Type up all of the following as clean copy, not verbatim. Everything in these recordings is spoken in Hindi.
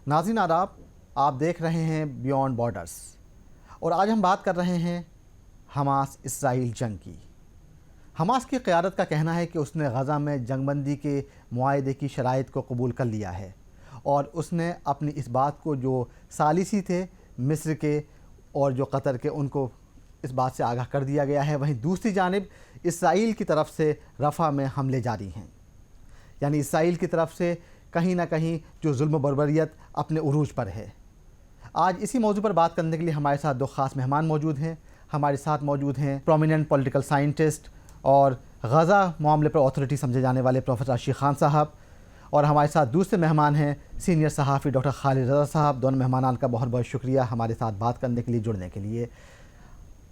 नाज़रीन आदाब, आप देख रहे हैं बियॉन्ड बॉर्डर्स और आज हम बात कर रहे हैं हमास इसराइल जंग की। हमास की क़यादत का कहना है कि उसने गज़ा में जंगबंदी के मुआहदे की शराइत को कबूल कर लिया है और उसने अपनी इस बात को जो सालिसी थे मिस्र के और जो कतर के, उनको इस बात से आगाह कर दिया गया है। वहीं दूसरी जानिब इसराइल की तरफ से रफ़ा में हमले जारी हैं, यानी इसराइल की तरफ से कहीं ना कहीं जो जुल्म बर्बरियत अपने उरूज पर है। आज इसी मौजू पर बात करने के लिए हमारे साथ दो ख़ास मेहमान मौजूद हैं। हमारे साथ मौजूद हैं प्रोमिनेंट पॉलिटिकल साइंटिस्ट और गज़ा मामले पर अथॉरिटी समझे जाने वाले प्रोफेसर आशिक खान साहब, और हमारे साथ दूसरे मेहमान हैं सीनियर सहाफ़ी डॉक्टर खालिद रज़ा साहब। दोनों मेहमानान का बहुत बहुत शुक्रिया हमारे साथ बात करने के लिए, जुड़ने के लिए।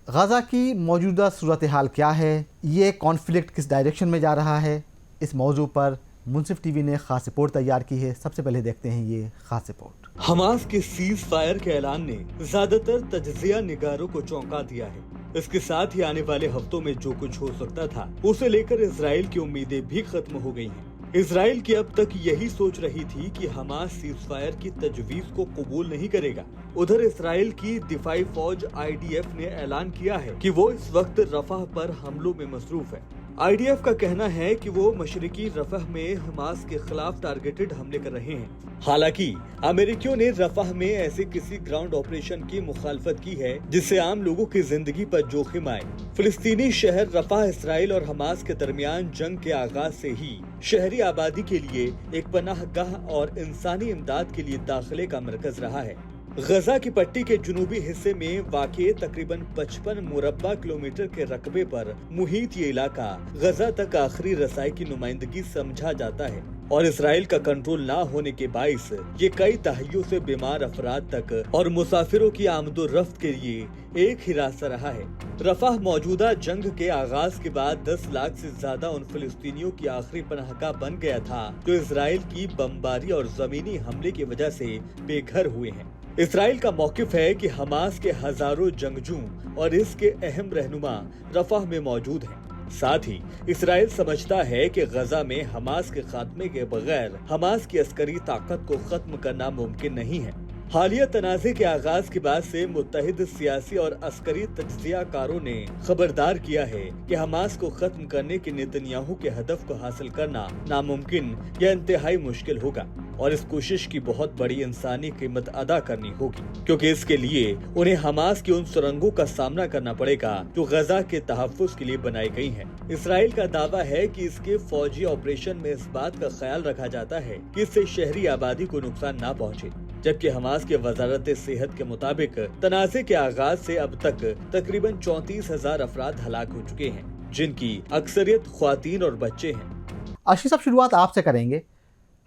गज़ा की मौजूदा सूरत हाल क्या है, ये कॉन्फ्लिक्ट किस डायरेक्शन में जा रहा है, इस मौजू पर मुंसिफ टीवी ने खास रिपोर्ट तैयार की है। सबसे पहले देखते हैं ये खास रिपोर्ट। हमास के सीज फायर के ऐलान ने ज्यादातर तजजिया निगारों को चौंका दिया है। इसके साथ ही आने वाले हफ्तों में जो कुछ हो सकता था उसे लेकर इजराइल की उम्मीदें भी खत्म हो गई हैं। इजराइल की अब तक यही सोच रही थी कि हमास सीज फायर की तजवीज को कबूल नहीं करेगा। उधर इजराइल की दिफाई फौज IDF ने ऐलान किया है कि वो इस वक्त रफाह पर हमलों में मसरूफ है। IDF का कहना है कि वो मशरिकी रफह में हमास के खिलाफ टारगेटेड हमले कर रहे हैं। हालांकि अमेरिकियों ने रफह में ऐसे किसी ग्राउंड ऑपरेशन की मुखालफत की है जिससे आम लोगों की जिंदगी पर जोखिम आए। फिलिस्तीनी शहर रफह इसराइल और हमास के दरमियान जंग के आगाज से ही शहरी आबादी के लिए एक पनाहगाह और इंसानी इमदाद के लिए दाखिले का मरकज रहा है। गजा की पट्टी के जुनूबी हिस्से में वाक़े तकरीबन 55 मुरब्बा किलोमीटर के रकबे पर मुहित ये इलाका गजा तक आखिरी रसाई की नुमाइंदगी समझा जाता है और इसराइल का कंट्रोल ना होने के बाइस ये कई दहाइयों से बीमार अफराद तक और मुसाफिरों की आमदोरफ्त के लिए एक ही रास्ता रहा है। रफाह मौजूदा जंग के आगाज के बाद 10 लाख से ज्यादा उन फिलिस्तीनियों की आखिरी पनाहगाह बन गया था जो इसराइल की बमबारी और जमीनी हमले की वजह से बेघर हुए हैं। इसराइल का मौकिफ है कि हमास के हजारों जंगजू और इसके अहम रहनुमा रफाह में मौजूद हैं। साथ ही इसराइल समझता है कि गजा में हमास के खात्मे के बगैर हमास की अस्करी ताकत को खत्म करना मुमकिन नहीं है। हालिया तनाज़े के आगाज के बाद से मुत्तहिद सियासी और अस्करी तज्जियाकारों ने खबरदार किया है कि हमास को खत्म करने के नेतन्याहू के हदफ को हासिल करना नामुमकिन या इंतहाई मुश्किल होगा और इस कोशिश की बहुत बड़ी इंसानी कीमत अदा करनी होगी, क्योंकि इसके लिए उन्हें हमास की उन सुरंगों का सामना करना पड़ेगा जो गजा के तहफ्फुज़ के लिए बनाई गई हैं। इसराइल का दावा है कि इसके फौजी ऑपरेशन में इस बात का ख्याल रखा जाता है कि इससे शहरी आबादी को नुकसान न पहुँचे, जबकि हमास के वजारत सेहत के मुताबिक तनाज़े के आगाज से अब तक तकरीबन 34,000 अफराद हलाक हो चुके हैं, जिनकी अक्सरियत ख्वातीन और बच्चे हैं। आशिफ साहब, शुरुआत आपसे करेंगे।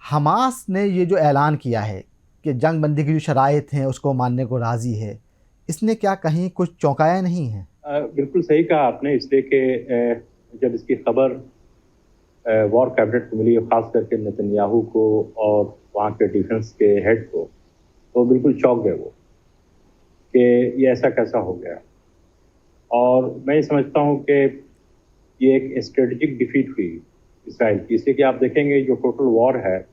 हमास ने ये जो ऐलान किया है कि जंग बंदी की जो शराइत हैं उसको मानने को राज़ी है, इसने क्या कहीं कुछ चौंकाया नहीं है? बिल्कुल सही कहा आपने, इसलिए कि जब इसकी खबर वॉर कैबिनेट को मिली, खास करके नेतन्याहू को और वहाँ के डिफेंस के हेड को, तो बिल्कुल चौंक गए वो कि ये ऐसा कैसा हो गया। और मैं ये समझता हूँ कि ये एक स्ट्रेटजिक डिफीट हुई इसराइल की, इसलिए कि आप देखेंगे जो टोटल वॉर है,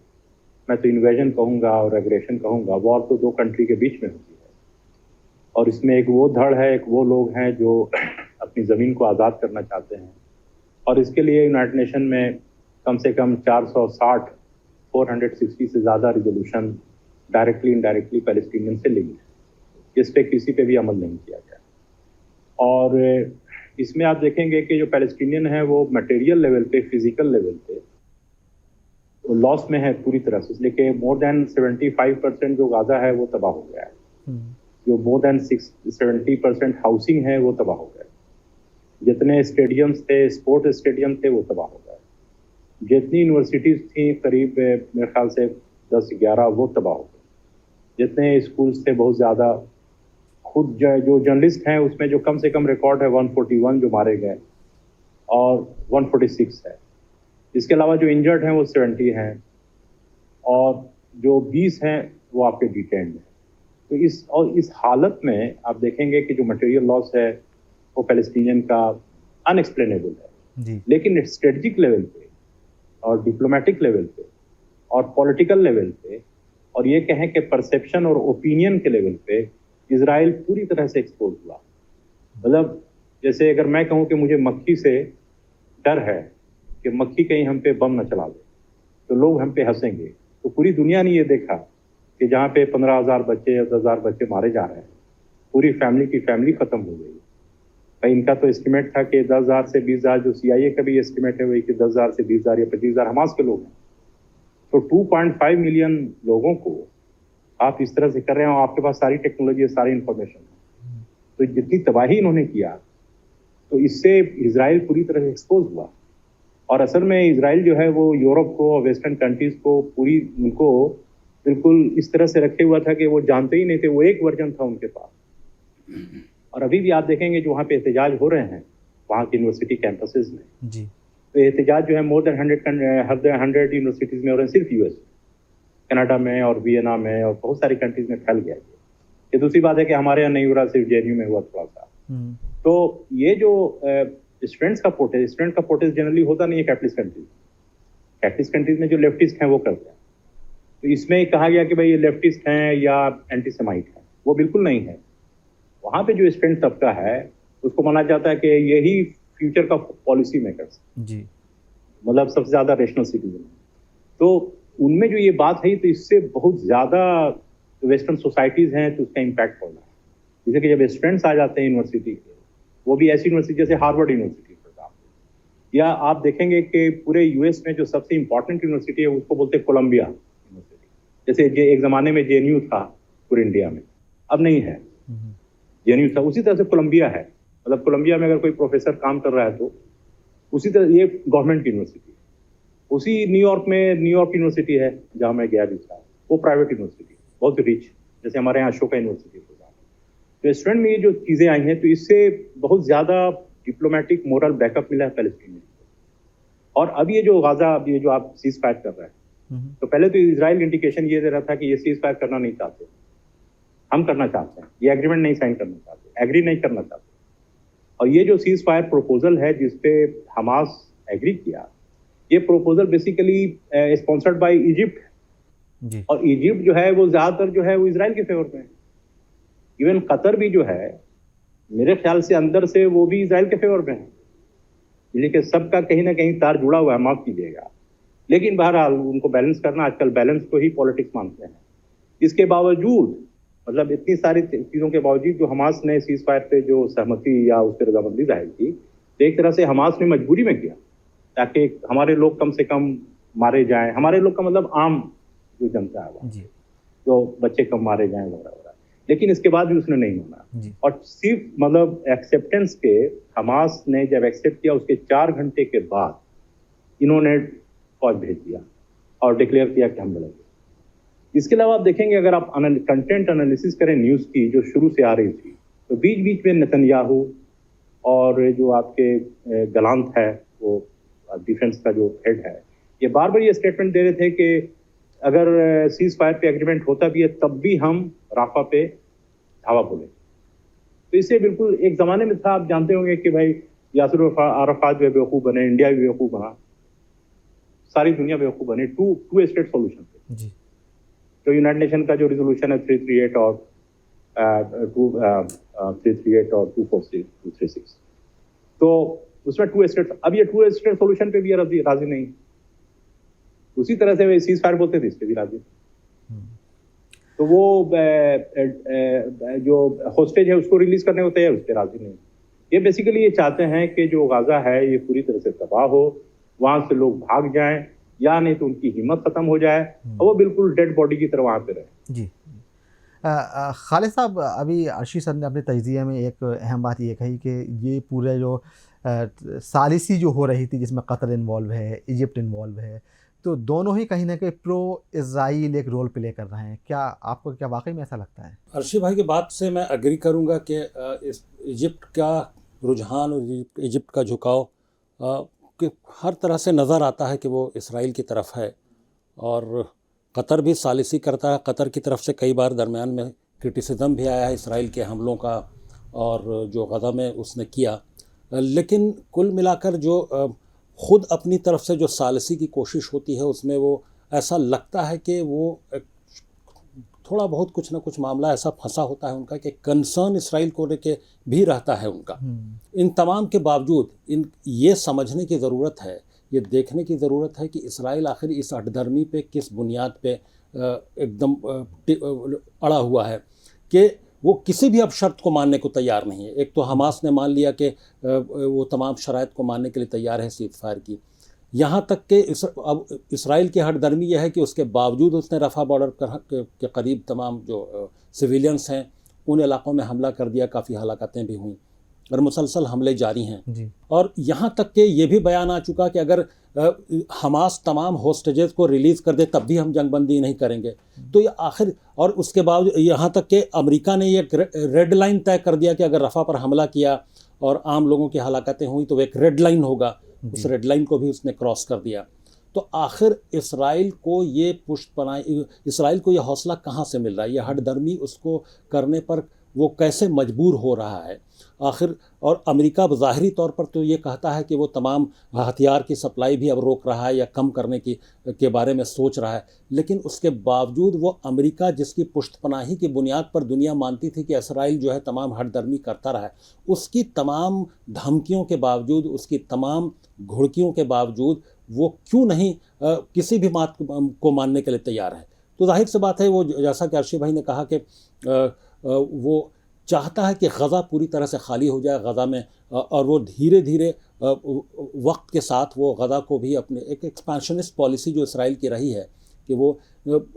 मैं तो इन्वेजन कहूँगा और एग्रेशन कहूँगा, वॉर तो दो कंट्री के बीच में होती है और इसमें एक वो धड़ है, एक वो लोग हैं जो अपनी ज़मीन को आज़ाद करना चाहते हैं और इसके लिए यूनाइटेड नेशन में कम से कम 460 से ज़्यादा रिजोल्यूशन डायरेक्टली इनडायरेक्टली पैलेस्टीनियन से लिंक्ड है, जिस पे किसी पे भी अमल नहीं किया गया। और इसमें आप देखेंगे कि जो पैलेस्टीनियन है वो मटेरियल लेवल पे, फिजिकल लेवल पे लॉस में है पूरी तरह से, इसलिए कि मोर देन 75% जो गाजा है वो तबाह हो गया है, जो मोर देन 70% हाउसिंग है वो तबाह हो गया, जितने स्टेडियम्स थे, स्पोर्ट स्टेडियम थे, वो तबाह हो गए, जितनी यूनिवर्सिटीज़ थी करीब मेरे ख्याल से 10-11 वो तबाह हो गए, जितने स्कूल्स थे बहुत ज़्यादा, खुद जो जर्नलिस्ट हैं उसमें जो कम से कम रिकॉर्ड है 141 जो मारे गए और 146 है, इसके अलावा जो इंजर्ड हैं वो 70 हैं और जो 20 हैं वो आपके डिटेन्ड हैं। तो इस हालत में आप देखेंगे कि जो मटेरियल लॉस है वो पैलेस्टीनियन का अनएक्सप्लेनेबल है जी। लेकिन स्ट्रेटजिक लेवल पे और डिप्लोमेटिक लेवल पे और पॉलिटिकल लेवल पे और ये कहें कि परसेप्शन और ओपिनियन के लेवल पे इजराइल पूरी तरह से एक्सपोज हुआ। मतलब जैसे अगर मैं कहूँ कि मुझे मक्खी से डर है कि मक्खी कहीं हम पे बम न चला दे, तो लोग हम पे हंसेंगे। तो पूरी दुनिया ने ये देखा कि जहाँ पे 15,000 बच्चे या 10,000 बच्चे मारे जा रहे हैं, पूरी फैमिली की फैमिली खत्म हो गई। भाई इनका तो एस्टिमेट था कि 10,000 से 20,000, जो CIA का भी एस्टिमेट है वही कि 10,000 से 20,000 या 25,000 हमास के लोग हैं। तो 2.5 मिलियन लोगों को आप इस तरह से कर रहे हैं और आपके पास सारी टेक्नोलॉजी है, सारी इंफॉर्मेशन है। तो जितनी तबाही इन्होंने किया, तो इससे इजराइल पूरी तरह से एक्सपोज हुआ। और असल में इजराइल जो है वो यूरोप को और वेस्टर्न कंट्रीज को पूरी उनको बिल्कुल इस तरह से रखे हुआ था कि वो जानते ही नहीं थे, वो एक वर्जन था उनके पास। और अभी भी आप देखेंगे जो वहाँ पे एहतजाज हो रहे हैं वहाँ की यूनिवर्सिटी कैंपसेस में जी, तो एहतजाज जो है मोर देन 100 यूनिवर्सिटीज़ में, और सिर्फ US, कनाडा में और वियना में और बहुत सारी कंट्रीज में फैल गया ये दूसरी बात है कि हमारे यहाँ नहीं हो रहा, सिर्फ JNU में हुआ थोड़ा सा। तो ये जो स्टूडेंट्स का प्रोटेस्ट जनरली होता नहीं है कैपिटलिस्ट कंट्रीज में जो लेफ्टिस्ट हैं वो करते हैं। तो इसमें कहा गया कि भाई ये लेफ्टिस्ट हैं या एंटी सेमाइट हैं, वो बिल्कुल नहीं है। वहाँ पे जो स्टूडेंट तबका है उसको माना जाता है कि यही फ्यूचर का पॉलिसी मेकर्स जी, मतलब सबसे ज्यादा रेशनल सिटीजन। तो उनमें जो ये बात है तो इससे बहुत ज्यादा वेस्टर्न सोसाइटीज हैं तो उसका इम्पैक्ट पड़ रहा है। जैसे कि जब स्टूडेंट्स आ जाते हैं यूनिवर्सिटी के, वो भी ऐसी यूनिवर्सिटी जैसे हार्वर्ड यूनिवर्सिटी या आप देखेंगे कि पूरे US में जो सबसे इंपॉर्टेंट यूनिवर्सिटी है उसको बोलते हैं कोलंबिया यूनिवर्सिटी। जैसे एक जमाने में JNU था पूरे इंडिया में, अब नहीं है। JNU था, उसी तरह से कोलंबिया है। मतलब कोलंबिया में अगर कोई प्रोफेसर काम कर रहा है तो उसी तरह ये गवर्नमेंट यूनिवर्सिटी है। उसी न्यूयॉर्क में न्यूयॉर्क यूनिवर्सिटी है जहाँ मैं गया भी था, वो प्राइवेट यूनिवर्सिटी बहुत रिच, जैसे हमारे यहाँ अशोका यूनिवर्सिटी। तो स्टूडेंट में ये जो चीज़ें आई हैं तो इससे बहुत ज़्यादा डिप्लोमेटिक मोरल बैकअप मिला है पैलेस्टीन में। और अब ये जो गाजा, अब ये जो आप सीज फायर कर रहे हैं, तो पहले तो इजराइल इंडिकेशन ये दे रहा था कि ये सीज फायर करना नहीं चाहते, हम करना चाहते हैं, ये एग्रीमेंट नहीं साइन करना चाहते, एग्री नहीं करना चाहते। और ये जो सीज फायर प्रोपोजल है जिसपे हमास एग्री किया, ये proposal basically sponsored by Egypt. और इजिप्ट जो है वो ज्यादातर जो है वो इजराइल के फेवर में है। इवन कतर भी जो है मेरे ख्याल से अंदर से वो भी इजराइल के फेवर में है, लेकिन सबका कहीं ना कहीं तार जुड़ा हुआ है, माफ कीजिएगा। लेकिन बहरहाल उनको बैलेंस करना, आजकल बैलेंस को ही पॉलिटिक्स मानते हैं। इसके बावजूद, मतलब इतनी सारी चीज़ों के बावजूद जो हमास ने सीज फायर पे जो सहमति या उस पर रजामंदी जाहिर की, तो एक तरह से हमास ने मजबूरी में किया ताकि हमारे लोग कम से कम मारे जाएं। हमारे लोग का मतलब आम जो जनता है वो, तो बच्चे कम मारे जाएं वगैरह वगैरह। लेकिन इसके बाद भी उसने नहीं माना। और सिर्फ मतलब एक्सेप्टेंस के, हमास ने जब एक्सेप्ट किया उसके 4 घंटे के बाद इन्होंने फौज भेज दिया और डिक्लेयर किया कि हम लड़ेंगे। इसके अलावा आप देखेंगे अगर आप कंटेंट एनालिसिस करें न्यूज़ की जो शुरू से आ रही थी, तो बीच बीच में नेतन्याहू और जो आपके गलांत है वो डिफेंस का जो हेड है, ये बार बार ये स्टेटमेंट दे रहे थे कि अगर सीज फायर पे एग्रीमेंट होता भी है तब भी हम राफा पे धावा बोले। तो इससे बिल्कुल एक जमाने में था, आप जानते होंगे कि भाई यासिर अराफात भी बेवकूफ़ बने, इंडिया भी बेवकूफ़ बना, सारी दुनिया बेवकूफ़ बने टू स्टेट सॉल्यूशन पे। तो यूनाइटेड नेशन का जो रिजोल्यूशन है 338 और 338 और 246, तो उसमें 2 स्टेट, अब ये 2 स्टेट सॉल्यूशन पे भी राजी नहीं। उसी तरह से वे सीज फायर बोलते थे, इस पे भी राजी। तो वो जो होस्टेज है उसको रिलीज करने को तैयार, उस पर राजी नहीं। ये बेसिकली ये चाहते हैं कि जो गाजा है ये पूरी तरह से तबाह हो, वहां से लोग भाग जाएं, या नहीं तो उनकी हिम्मत खत्म हो जाए और वो बिल्कुल डेड बॉडी की तरह वहां पे रहे। जी, खालिद साहब, अभी अर्शी सर ने अपने तज्ज़िये में एक अहम बात ये कही कि ये पूरे जो सालिसी जो हो रही थी जिसमें कतर इन्वॉल्व है, इजिप्ट इन्वॉल्व है, तो दोनों ही कहीं ना कहीं प्रो इज़राइल एक रोल प्ले कर रहे हैं। क्या आपको क्या वाकई में ऐसा लगता है? अर्शी भाई की बात से मैं एग्री करूंगा कि इजिप्ट का रुझान और इजिप्ट का झुकाव कि हर तरह से नज़र आता है कि वो इसराइल की तरफ है, और कतर भी सालिसी करता है। कतर की तरफ से कई बार दरमियान में क्रिटिसिज्म भी आया है इसराइल के हमलों का और जो गज़ा में उसने किया, लेकिन कुल मिलाकर जो ख़ुद अपनी तरफ से जो सालिसी की कोशिश होती है उसमें वो ऐसा लगता है कि वो थोड़ा बहुत कुछ ना कुछ मामला ऐसा फंसा होता है उनका कि कंसर्न इसराइल को लेके भी रहता है उनका। इन तमाम के बावजूद ये समझने की ज़रूरत है, ये देखने की ज़रूरत है कि इसराइल आखिर इस अठधर्मी पे किस बुनियाद पे एकदम अड़ा हुआ है कि वो किसी भी अब शर्त को मानने को तैयार नहीं है। एक तो हमास ने मान लिया कि वो तमाम शराइत को मानने के लिए तैयार है सीज़ फायर की, यहाँ तक कि अब इसराइल की हठधर्मी यह है कि उसके बावजूद उसने रफ़ा बॉर्डर के करीब तमाम जो सिविलियंस हैं उन इलाक़ों में हमला कर दिया, काफ़ी हलाकतें भी हुई और मुसलसल हमले जारी हैं जी। और यहाँ तक कि ये भी बयान आ चुका कि अगर हमास तमाम होस्टेजेस को रिलीज़ कर दे तब भी हम जंगबंदी नहीं करेंगे। तो ये आखिर, और उसके बावजूद यहाँ तक कि अमेरिका ने ये रेड लाइन तय कर दिया कि अगर रफ़ा पर हमला किया और आम लोगों की हलाकतें हुई तो एक रेड लाइन होगा, उस रेड लाइन को भी उसने क्रॉस कर दिया। तो आखिर इसराइल को ये इसराइल को ये हौसला कहाँ से मिल रहा है, ये हठधर्मी उसको करने पर वो कैसे मजबूर हो रहा है आखिर। और अमेरिका ज़ाहरी तौर पर तो ये कहता है कि वो तमाम हथियार की सप्लाई भी अब रोक रहा है या कम करने के बारे में सोच रहा है, लेकिन उसके बावजूद वो अमेरिका जिसकी पुष्टपनाही की बुनियाद पर दुनिया मानती थी कि इसराइल जो है तमाम हठधर्मी करता रहा है, उसकी तमाम धमकियों के बावजूद, उसकी तमाम घुड़कियों के बावजूद वो क्यों नहीं किसी भी बात को मानने के लिए तैयार है। तो जाहिर सी बात है, वो जैसा कि अर्शी भाई ने कहा कि वो चाहता है कि गज़ा पूरी तरह से खाली हो जाए गज़ा में, और वो धीरे धीरे वक्त के साथ वो गज़ा को भी अपने एक एक्सपेंशनिस्ट पॉलिसी जो इसराइल की रही है कि वो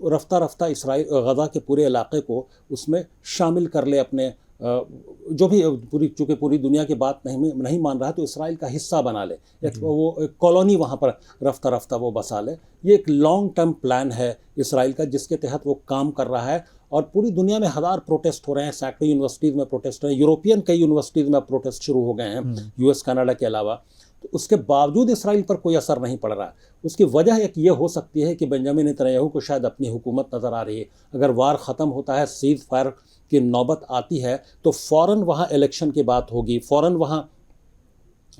रफ्ता रफ्ता इसराइल गज़ा के पूरे इलाके को उसमें शामिल कर ले अपने, जो भी चूँकि पूरी दुनिया की बात नहीं मान रहा है तो इसराइल का हिस्सा बना ले, वो एक कॉलोनी वहाँ पर रफ्ता रफ्ता वो बसा ले। ये एक लॉन्ग टर्म प्लान है इसराइल का जिसके तहत वो काम कर रहा है और पूरी दुनिया में हज़ार प्रोटेस्ट हो रहे हैं, सैकड़ों यूनिवर्सिटीज़ में प्रोटेस्ट हो रहे हैं, यूरोपियन कई यूनिवर्सिटीज़ में प्रोटेस्ट शुरू हो गए हैं यूएस कनाडा के अलावा। तो उसके बावजूद इसराइल पर कोई असर नहीं पड़ रहा है। उसकी वजह एक ये हो सकती है कि बेंजामिन नेतन्याहू को शायद अपनी हुकूमत नज़र आ रही है। अगर वार ख़त्म होता है, सीज़ फायर की नौबत आती है तो फ़ौरन वहाँ इलेक्शन की बात होगी, फ़ौरन वहाँ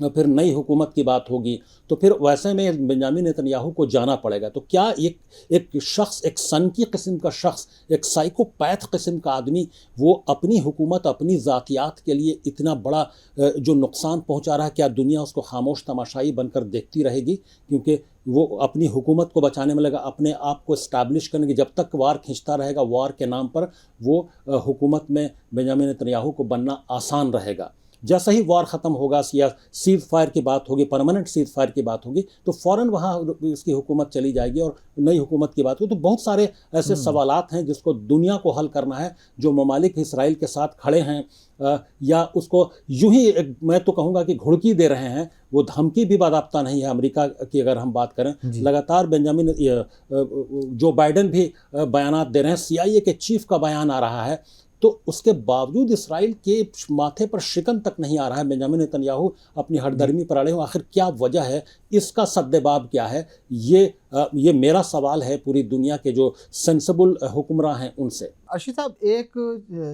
फिर नई हुकूमत की बात होगी, तो फिर वैसे में बेंजामिन नेतन्याहू को जाना पड़ेगा। तो क्या एक शख्स, एक सनकी किस्म का शख्स, एक साइकोपैथ किस्म का आदमी वो अपनी हुकूमत, अपनी ज़ातियात के लिए इतना बड़ा जो नुकसान पहुंचा रहा है, क्या दुनिया उसको खामोश तमाशाई बनकर देखती रहेगी? क्योंकि वो अपनी हुकूमत को बचाने में लगा, अपने आप को इस्टेब्लिश करने की, जब तक वार खींचता रहेगा, वार के नाम पर वो हुकूमत में बेंजामिन नेतन्याहू को बनना आसान रहेगा। जैसा ही वार ख़त्म होगा या सीज़ फायर की बात होगी, परमानेंट सीज़ फायर की बात होगी, तो फ़ौरन वहाँ इसकी हुकूमत चली जाएगी और नई हुकूमत की बात होगी। तो बहुत सारे ऐसे सवालात हैं जिसको दुनिया को हल करना है। जो ममालिक इसराइल के साथ खड़े हैं या उसको यूं ही मैं तो कहूँगा कि घुड़की दे रहे हैं, वो धमकी भी बादाब्ता नहीं है। अमेरिका की अगर हम बात करें, लगातार जो बाइडन भी बयानात दे रहे हैं, CIA के चीफ का बयान आ रहा है, तो उसके बावजूद इसराइल के माथे पर शिकन तक नहीं आ रहा है। बेंजामिन नेतन्याहू अपनी हठधर्मी पर अड़े हो। आखिर क्या वजह है, इसका सद्देबाब क्या है? ये मेरा सवाल है पूरी दुनिया के जो सेंसिबल हुक्मरान हैं उनसे। अर्शी साहब, एक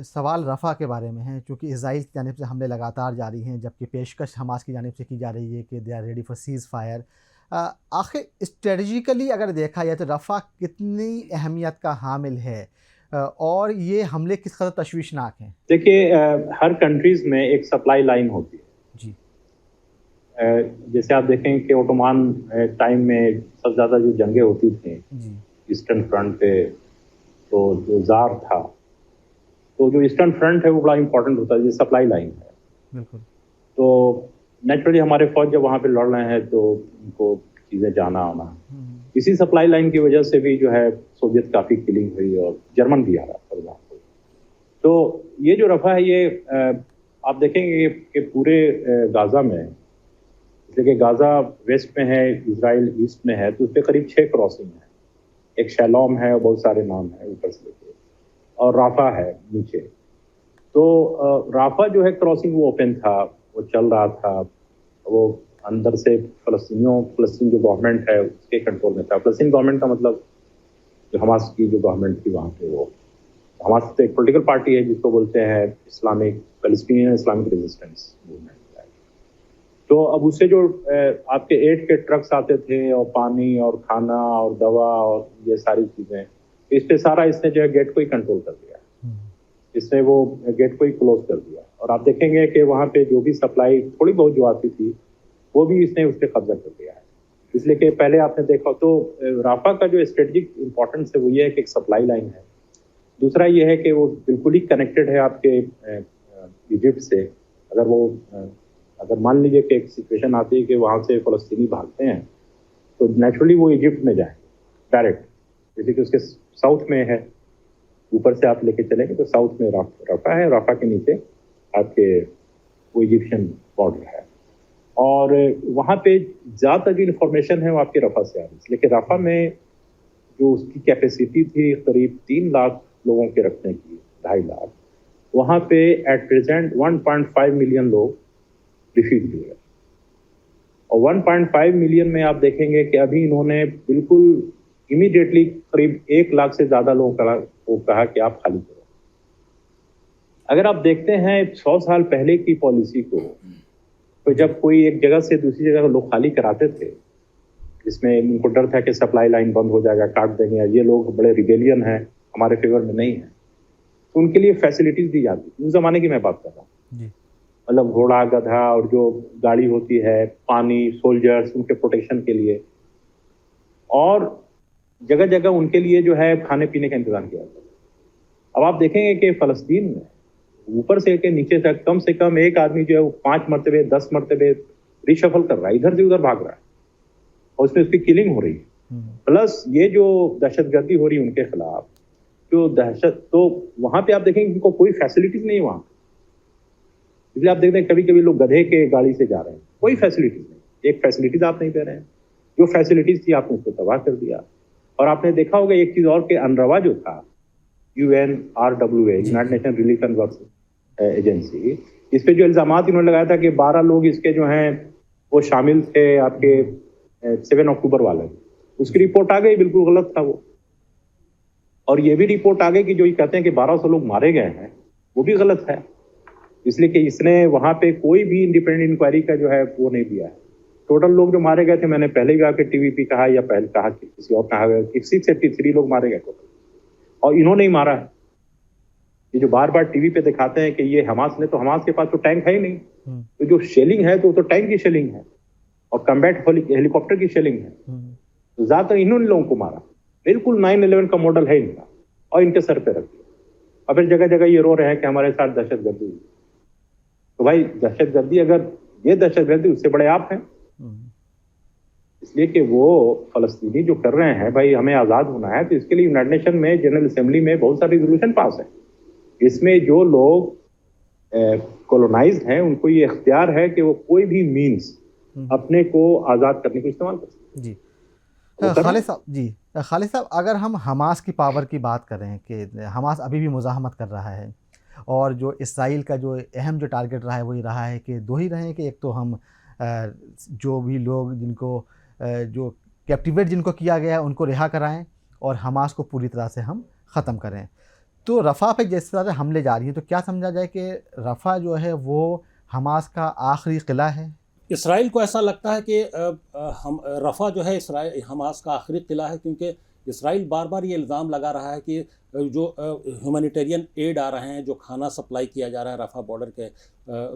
सवाल रफ़ा के बारे में है, क्योंकि इजराइल की जानिब से हमले लगातार जारी हैं, जबकि पेशकश हमास की जानिब से की जा रही है कि they are ready for ceasefire. आखिर स्ट्रेटजिकली अगर देखा जाए तो रफ़ा कितनी अहमियत का हामिल है और ये हमले किस कदर तशवीशनाक हैं? देखिए, हर कंट्रीज़ में एक सप्लाई लाइन होती है जी। जैसे आप देखें कि ओटोमान टाइम में सबसे ज़्यादा जो जंगें होती थी ईस्टर्न फ्रंट पे, तो जो ज़ार था, तो जो ईस्टर्न फ्रंट है वो बड़ा इंपॉर्टेंट होता है, ये सप्लाई लाइन है। बिल्कुल। तो नेचुरली हमारे फौज जब वहाँ पे लड़ रहे हैं तो उनको चीज़ें जाना आना, इसी सप्लाई लाइन की वजह से भी जो है सोवियत काफ़ी किलिंग हुई और जर्मन भी आ रहा फॉर एग्जाम्पल। तो ये जो रफ़ा है, ये आप देखेंगे कि पूरे गाज़ा में, इसलिए कि गाज़ा वेस्ट में है, इजराइल ईस्ट में है, तो उस पर करीब 6 क्रॉसिंग है। एक शैलोम है और बहुत सारे नाम हैं ऊपर से लेके, और राफा है नीचे। तो राफा जो है क्रॉसिंग वो ओपन था, वो चल रहा था, वो अंदर से फ़लस्तीन जो गवर्नमेंट है उसके कंट्रोल में था। फ़लस्तीन गवर्नमेंट का मतलब जो हमास की जो गवर्नमेंट थी वहाँ पे, वो हमास तो एक पॉलिटिकल पार्टी है जिसको बोलते हैं Islamic Palestinian Islamic resistance movement. तो अब उससे जो आपके एड के ट्रक्स आते थे और पानी और खाना और दवा और ये सारी चीज़ें, इस पे सारा इसने जो है गेट को ही कंट्रोल कर दिया, इसने वो गेट को ही क्लोज कर दिया। और आप देखेंगे कि वहाँ पे जो भी सप्लाई थोड़ी बहुत जो आती थी वो भी इसने उस पर कब्जा कर लिया है। इसलिए कि पहले आपने देखा तो राफा का जो स्ट्रेटेजिक इंपॉर्टेंस है वो ये है कि एक सप्लाई लाइन है, दूसरा ये है कि वो बिल्कुल ही कनेक्टेड है आपके इजिप्ट से। अगर मान लीजिए कि एक सिचुएशन आती है कि वहाँ से फ़लस्तीनी भागते हैं तो नेचुरली वो इजिप्ट में जाए डायरेक्ट, जैसे कि उसके साउथ में है, ऊपर से आप लेके चलेंगे तो साउथ में राफा है, राफा के नीचे आपके वो इजिप्शियन बॉर्डर है। और वहाँ पे ज़्यादातर जो इन्फॉर्मेशन है वो आपके रफा से आ रही है, लेकिन रफा में जो उसकी कैपेसिटी थी करीब 3 लाख लोगों के रखने की, 2.5 लाख, वहाँ पे एट प्रेजेंट 1.5 मिलियन लोग रिफ्यूज हुए। और 1.5 मिलियन में आप देखेंगे कि अभी इन्होंने बिल्कुल इमीडिएटली करीब 1 लाख से ज़्यादा लोगों को कहा कि आप खाली करो। अगर आप देखते हैं 100 साल पहले की पॉलिसी को, तो जब कोई एक जगह से दूसरी जगह लोग खाली कराते थे, जिसमें उनको डर था कि सप्लाई लाइन बंद हो जाएगा, काट देंगे, ये लोग बड़े रिबेलियन हैं, हमारे फेवर में नहीं है, तो उनके लिए फैसिलिटीज दी जाती। उस जमाने की मैं बात कर रहा हूँ, मतलब घोड़ा, गधा और जो गाड़ी होती है, पानी, सोल्जर्स, उनके प्रोटेक्शन के लिए, और जगह जगह उनके लिए जो है खाने पीने का इंतजाम किया जाता है। अब आप देखेंगे कि फ़लस्तीन में ऊपर से के नीचे तक कम से कम एक आदमी जो है वो 5 मरतबे 10 मरतबे रिशफल कर रहा है, इधर से उधर भाग रहा है, और उसमें उसकी किलिंग हो रही है। प्लस ये जो दहशतगर्दी हो रही है उनके खिलाफ, जो दहशत, तो वहाँ पे आप देखेंगे उनको कोई फैसिलिटीज नहीं है वहाँ। इसलिए आप देखते हैं कभी कभी लोग गधे के गाड़ी से जा रहे हैं, कोई फैसिलिटीज नहीं, एक फैसिलिटीज आप नहीं दे रहे हैं। जो फैसिलिटीज थी आपने उसको तबाह कर दिया। और आपने देखा होगा एक चीज और कि अनरवा जो था, UNRWA, United nation relief and work agency, इस पे जो इल्जामात इन्होंने लगाया था कि 12 लोग इसके जो हैं वो शामिल थे आपके 7 अक्टूबर वाले, उसकी रिपोर्ट आ गई, बिल्कुल गलत था वो। और ये भी रिपोर्ट आ गई कि जो ये कहते हैं कि 1200 लोग मारे गए हैं, वो भी गलत है, इसलिए कि इसने वहाँ पे कोई भी इंडिपेंडेंट इंक्वायरी का जो है वो नहीं दिया है। टोटल लोग जो मारे गए थे, मैंने पहले भी आके टीवी पे कहा या पहले कहा कि किसी और कहा गया कि 683 लोग मारे गए टोटल, और इन्होंने ही मारा है। ये जो बार बार टीवी पे दिखाते हैं कि ये हमास ने, तो हमास के पास तो टैंक है ही नहीं, तो जो शेलिंग है तो टैंक की शेलिंग है और कम्बैट हेलीकॉप्टर की शेलिंग है, तो ज्यादातर इन्होंने लोगों को मारा। बिल्कुल 9/11 का मॉडल है इनका, और इनके सर पे रख दिया। और फिर जगह जगह ये रो रहे हैं कि हमारे साथ दहशतगर्दी हुई। तो भाई दहशतगर्दी, अगर ये दहशतगर्दी, उससे बड़े आप हैं। इसलिए कि वो फलस्तीनी जो कर रहे हैं, भाई हमें आज़ाद होना है, तो इसके लिए यूनाइटेड नेशन में जनरल असेंबली में बहुत सारे रिजोल्यूशन पास है। इसमें जो लोग कॉलोनाइज्ड हैं उनको ये इख्तियार है कि वो कोई भी मीन्स अपने को आज़ाद करने को इस्तेमाल कर सकते हैं। जी खालिद साहब, अगर हम हमास की पावर की बात करें कि हमास अभी भी मुज़ाहमत कर रहा है, और जो इसराइल का जो अहम जो टारगेट रहा है वही रहा है कि दो ही रहे, कि एक तो हम जो भी लोग जिनको जो कैप्टिवेट जिनको किया गया है उनको रिहा कराएं, और हमास को पूरी तरह से हम ख़त्म करें। तो रफ़ा पे जिस तरह से हमले जारी हैं, तो क्या समझा जाए कि रफ़ा जो है वो हमास का आखिरी किला है? इसराइल को ऐसा लगता है कि हम रफ़ा जो है इसराइल हमास का आखिरी किला है, क्योंकि इसराइल बार बार ये इल्ज़ाम लगा रहा है कि जो ह्यूमैनिटेरियन एड आ रहे हैं, जो खाना सप्लाई किया जा रहा है रफ़ा बॉर्डर के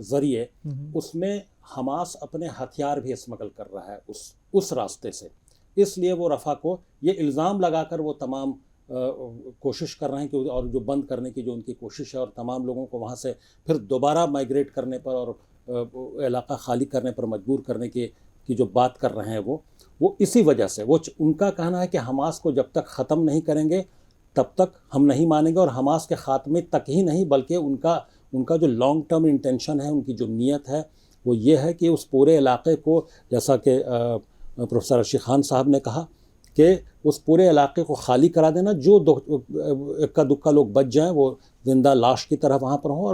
ज़रिए, उसमें हमास अपने हथियार भी स्मगल कर रहा है उस रास्ते से। इसलिए वो रफ़ा को ये इल्ज़ाम लगाकर वो तमाम कोशिश कर रहे हैं कि, और जो बंद करने की जो उनकी कोशिश है, और तमाम लोगों को वहाँ से फिर दोबारा माइग्रेट करने पर और इलाका खाली करने पर मजबूर करने की जो बात कर रहे हैं वो इसी वजह से, वो उनका कहना है कि हमास को जब तक ख़त्म नहीं करेंगे तब तक हम नहीं मानेंगे, और हमास के ख़ात्मे तक ही नहीं बल्कि उनका जो लॉन्ग टर्म इंटेंशन है, उनकी जो नीयत है वो ये है कि उस पूरे इलाके को, जैसा कि प्रोफेसर अर्शी खान साहब ने कहा कि उस पूरे इलाके को खाली करा देना, जो इक्का दुक्का लोग बच जाएं वो जिंदा लाश की तरह वहाँ पर हों,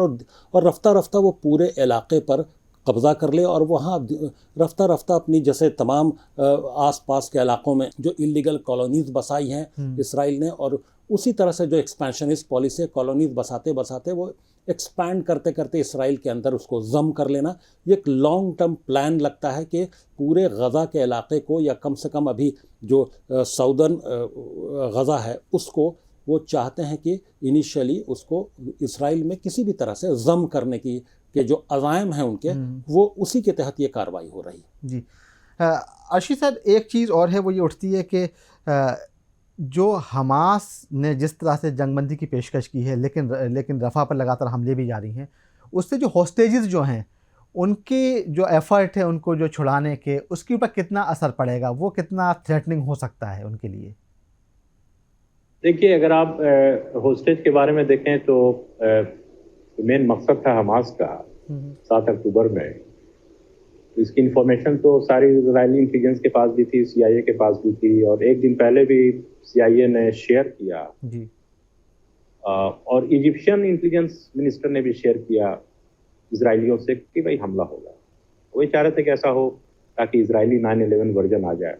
और रफ्ता रफ्ता वो पूरे इलाके पर कब्ज़ा कर ले, और वहाँ रफ्ता रफ्ता अपनी जैसे तमाम आस पास के इलाकों में जो इलीगल कॉलोनीज़ बसाई हैं इसराइल ने, और उसी तरह से जो एक्सपेंशनिस्ट पॉलिसी है, कॉलोनीज़ बसाते बसाते वो एक्सपैंड करते करते इसराइल के अंदर उसको जम कर लेना, ये एक लॉन्ग टर्म प्लान लगता है कि पूरे गज़ा के इलाके को, या कम से कम अभी जो साउदर्न गज़ा है उसको वो चाहते हैं कि इनिशियली उसको इसराइल में किसी भी तरह से ज़म करने की के जो अज़ाइम हैं उनके, वो उसी के तहत ये कार्रवाई हो रही है। जी। अर्शी साहब, एक चीज़ और है, वो ये उठती है कि जो हमास ने जिस तरह से जंगबंदी की पेशकश की है, लेकिन रफ़ा पर लगातार हमले भी जारी हैं, उससे जो होस्टेजेस जो हैं उनकी जो एफ़र्ट है उनको जो छुड़ाने के, उसके ऊपर कितना असर पड़ेगा, वो कितना थ्रेटनिंग हो सकता है उनके लिए? देखिए, अगर आप होस्टेज के बारे में देखें तो मेन मकसद था हमास का 7 अक्टूबर में, तो इसकी इंफॉर्मेशन तो सारी इजरायली इंटेलिजेंस के पास भी थी, CIA के पास भी थी, और एक दिन पहले भी CIA ने शेयर किया जी। और इजिप्शियन इंटेलिजेंस मिनिस्टर ने भी शेयर किया इजरायलियों से कि भाई हमला होगा। वही चाह रहे थे कि ऐसा हो ताकि इजरायली 9/11 वर्जन आ जाए।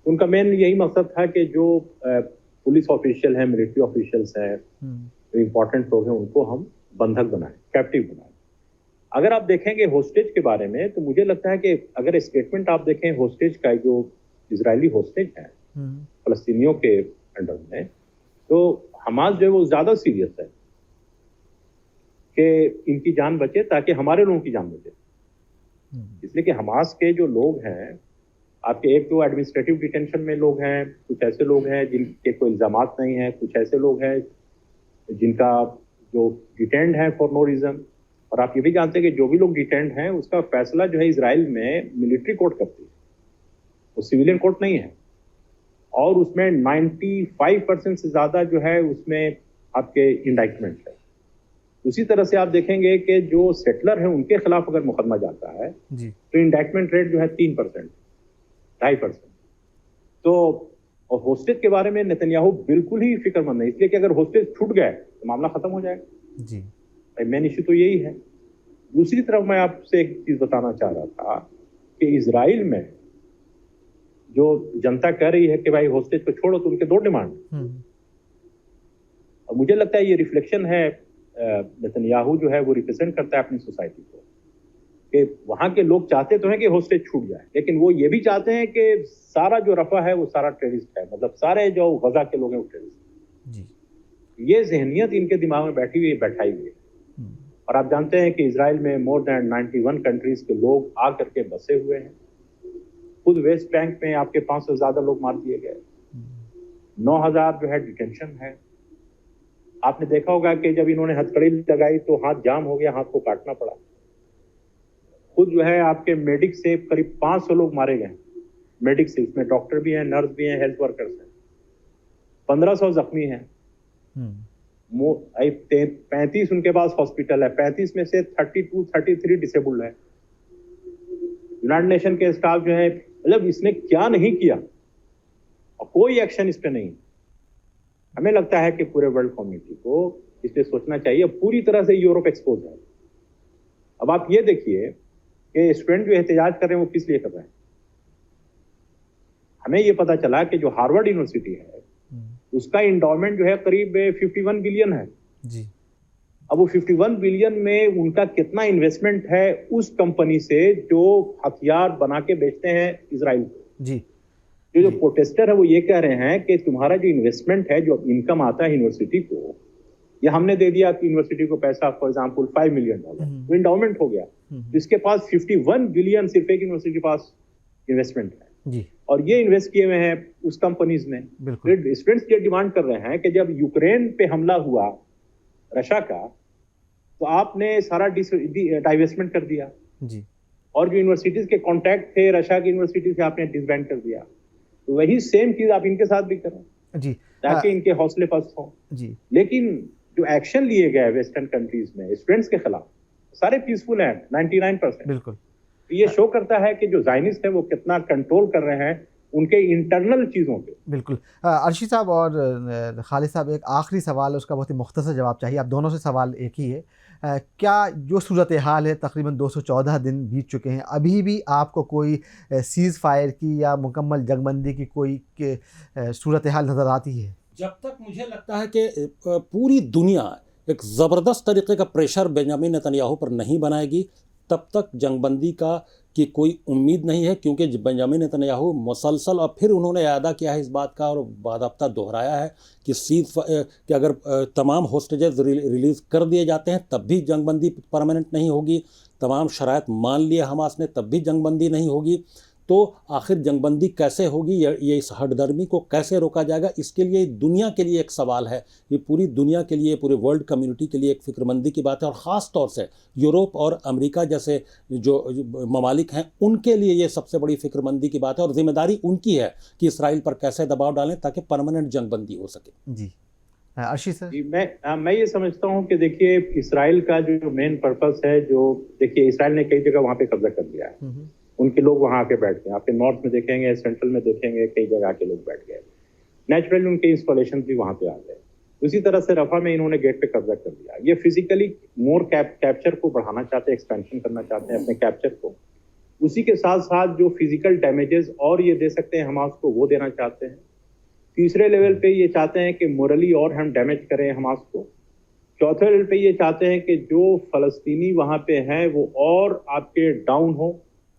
उनका मेन यही मकसद था कि जो पुलिस ऑफिशियल हैं, मिलिट्री ऑफिशियल्स हैं, जो इम्पोर्टेंट लोग हैं, उनको हम बंधक बनाएं, कैप्टिव बनाएं। अगर आप देखेंगे होस्टेज के बारे में, तो मुझे लगता है कि अगर स्टेटमेंट आप देखें होस्टेज का, जो इजरायली होस्टेज है फलस्तीनियों के अंडर में, तो हमास जो है वो ज़्यादा सीरियस है कि इनकी जान बचे ताकि हमारे लोगों की जान बचे। इसलिए कि हमास के जो लोग हैं, आपके एक तो एडमिनिस्ट्रेटिव डिटेंशन में लोग हैं, कुछ ऐसे लोग हैं जिनके कोई इल्ज़ामात नहीं हैं, कुछ ऐसे लोग हैं जिनका जो डिटेंड है फॉर नो रीज़न। और आप ये भी जानते हैं कि जो भी लोग डिटेंड हैं उसका फैसला जो है इजराइल में मिलिट्री कोर्ट करती है, वो सिविलियन कोर्ट नहीं है। और उसमें 95% से ज़्यादा जो है उसमें आपके इंडाइटमेंट है। उसी तरह से आप देखेंगे कि जो सेटलर हैं उनके खिलाफ अगर मुकदमा जाता है जी। तो इंडाइटमेंट रेट जो है 3%, 2.5%। तो और होस्टेज के बारे में नेतन्याहू बिल्कुल ही फिक्रमंद नहीं, इसलिए कि अगर होस्टेज छूट गए तो मामला खत्म हो जाएगा। जी। मेन इशू तो यही है। दूसरी तरफ मैं आपसे एक चीज बताना चाह रहा था कि इजराइल में जो जनता कह रही है कि भाई होस्टेज को छोड़ो, तो उनके 2 डिमांड। और मुझे लगता है ये रिफ्लेक्शन है, नेतन्याहू जो है वो रिप्रेजेंट करता है अपनी सोसाइटी को, कि वहां के लोग चाहते तो हैं कि होस्टेज छूट जाए, लेकिन वो ये भी चाहते हैं कि सारा जो रफा है वो सारा टेररिस्ट है, मतलब सारे जो गजा के लोग हैं वो टेररिस्ट। जी। ये जहनियत इनके दिमाग में बैठाई हुई है। और आप जानते हैं कि इजराइल में मोर देन 91 कंट्रीज के लोग आ करके बसे हुए हैं। खुद वेस्ट बैंक में आपके 500 से ज्यादा लोग मार दिए गए, 9000 जो है डिटेंशन है। आपने देखा होगा कि जब इन्होंने हथकड़ी लगाई तो हाथ जाम हो गया, हाथ को काटना पड़ा। खुद जो है आपके मेडिक से करीब 500 लोग मारे गए, मेडिक से, उसमें डॉक्टर भी हैं, नर्स भी हैं, हेल्थ वर्कर्स हैं। 1500 जख्मी हैं। 35 उनके पास हॉस्पिटल है, 35 में से 33 डिसेबल्ड है। यूनाइटेड नेशन के स्टाफ जो है, मतलब इसने क्या नहीं किया और कोई एक्शन इस पे नहीं। हमें लगता है कि पूरे वर्ल्ड कम्युनिटी को इस पे सोचना चाहिए। पूरी तरह से यूरोप एक्सपोज है। अब आप ये देखिए कि स्टूडेंट जो एहतजाज कर रहे हैं वो किस लिए कर रहे हैं। हमें ये पता चला कि जो हार्वर्ड यूनिवर्सिटी है उसका इंडोमेंट जो है करीब 51 बिलियन है जी। अब वो 51 बिलियन में उनका कितना इन्वेस्टमेंट है उस कंपनी से जो हथियार बना के बेचते हैं इजराइल को। जी। जो प्रोटेस्टर है वो ये कह रहे हैं कि तुम्हारा जो इन्वेस्टमेंट है, जो इनकम आता है यूनिवर्सिटी को, ये हमने दे दिया कि यूनिवर्सिटी को पैसा, फॉर एग्जांपल $5 मिलियन, वो इंडोमेंट हो गया। तो इसके पास 51 बिलियन सिर्फ एक यूनिवर्सिटी के पास इन्वेस्टमेंट है जी। और ये इन्वेस्ट किए हुए हैं उस कंपनीज में। स्टूडेंट्स ये डिमांड कर रहे हैं कि जब यूक्रेन पे हमला हुआ रशिया का, तो आपने सारा डाइवेस्टमेंट कर दिया जी। और जो यूनिवर्सिटीज के कॉन्टैक्ट थे रशिया की यूनिवर्सिटी से आपने डिसबैंड कर दिया। तो वही सेम चीज आप इनके साथ भी करें जी, ताकि इनके हौसले पस्त हों जी। लेकिन जो एक्शन लिए गए वेस्टर्न कंट्रीज में स्टूडेंट्स के खिलाफ, सारे पीसफुल हैं 99%। बिल्कुल। ये शो करता है कि जो जायनिस्ट है वो कितना कंट्रोल कर रहे हैं उनके इंटरनल चीज़ों पे। बिल्कुल। अर्शी साहब और खालिद साहब, एक आखिरी सवाल, उसका बहुत ही मुख्तसर जवाब चाहिए। आप दोनों से सवाल एक ही है। क्या जो सूरत हाल है, तकरीबन 214 दिन बीत चुके हैं, अभी भी आपको कोई सीज़ फायर की या मुकम्मल जंगबंदी की कोई सूरत हाल नज़र आती है? जब तक मुझे लगता है कि पूरी दुनिया एक ज़बरदस्त तरीके का प्रेशर बेंजामिन नेतन्याहू पर नहीं बनाएगी, तब तक जंगबंदी का कि कोई उम्मीद नहीं है, क्योंकि बेंजामिन नेतन्याहू मुसलसल और फिर उन्होंने अदा किया है इस बात का और बादाब्ता दोहराया है कि कि अगर तमाम होस्टेजेस रिलीज़ कर दिए जाते हैं तब भी जंगबंदी परमानेंट नहीं होगी, तमाम शराइत मान लिए हमास ने तब भी जंगबंदी नहीं होगी। तो आखिर जंगबंदी कैसे होगी, ये इस हठधर्मी को कैसे रोका जाएगा, इसके लिए दुनिया के लिए एक सवाल है। ये पूरी दुनिया के लिए, पूरे वर्ल्ड कम्युनिटी के लिए एक फिक्रमंदी की बात है, और ख़ास तौर से यूरोप और अमेरिका जैसे जो ममालिक हैं उनके लिए ये सबसे बड़ी फिक्रमंदी की बात है, और जिम्मेदारी उनकी है कि इसराइल पर कैसे दबाव डालें ताकि परमानेंट जंगबंदी हो सके। जी अर्शी सर। जी, मैं ये समझता हूँ कि देखिए इसराइल का जो मेन पर्पस है, जो देखिए इसराइल ने कई जगह वहाँ पे कब्जा कर लिया है, उनके लोग वहाँ आके बैठ गए। आपके नॉर्थ में देखेंगे, सेंट्रल में देखेंगे, कई जगह आके लोग बैठ गए। नेचुरली उनके इंस्टॉलेशन भी वहाँ पे आ गए। उसी तरह से रफा में इन्होंने गेट पे कब्जा कर लिया। ये फिजिकली मोर कैप्चर को बढ़ाना चाहते हैं, एक्सपेंशन करना चाहते हैं अपने कैप्चर को। उसी के साथ साथ जो फिजिकल डैमेजेस और ये दे सकते हैं हमास को, वो देना चाहते हैं। तीसरे लेवल पे ये चाहते हैं कि मोरली और हम डैमेज करें हमास को। चौथे लेवल पे ये चाहते हैं कि जो फलस्तीनी वहाँ पे हैं वो और आपके डाउन हो,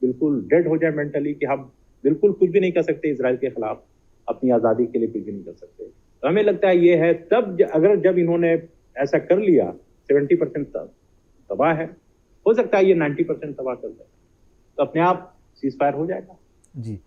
बिल्कुल डेड हो जाए मेंटली, कि हम बिल्कुल कुछ भी नहीं कर सकते इसराइल के खिलाफ, अपनी आज़ादी के लिए कुछ भी नहीं कर सकते। तो हमें लगता है ये है, तब अगर जब इन्होंने ऐसा कर लिया 70% तबाह है, हो सकता है ये 90% तबाह कर दे, तो अपने आप सीज फायर हो जाएगा। जी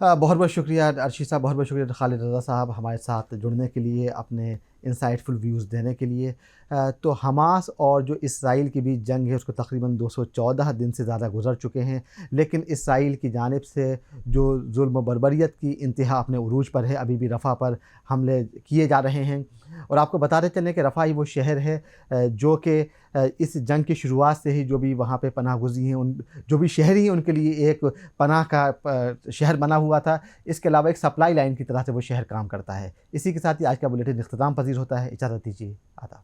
बहुत बहुत शुक्रिया अर्शी साहब, बहुत बहुत शुक्रिया खालिद रज़ा साहब हमारे साथ जुड़ने के लिए, अपने इंसाइटफुल व्यूज़ देने के लिए। तो हमास और जो इसराइल के बीच जंग है उसको तकरीबन 214 दिन से ज़्यादा गुजर चुके हैं, लेकिन इसराइल की जानिब से जो जुल्म बर्बरियत की इंतहा अपने उरूज पर है, अभी भी रफ़ा पर हमले किए जा रहे हैं। और आपको बताते चलें कि रफ़ा ही वो शहर है जो कि इस जंग की शुरुआत से ही जो भी वहाँ पे पनाह गुज़ी हैं, उन जो भी शहरी हैं उनके लिए एक पनाह का शहर बना हुआ था। इसके अलावा एक सप्लाई लाइन की तरह से वो शहर काम करता है। इसी के साथ ही आज का बुलेटिन इख्तिताम पजीर होता है। इजाज़त दीजिए, आदाब।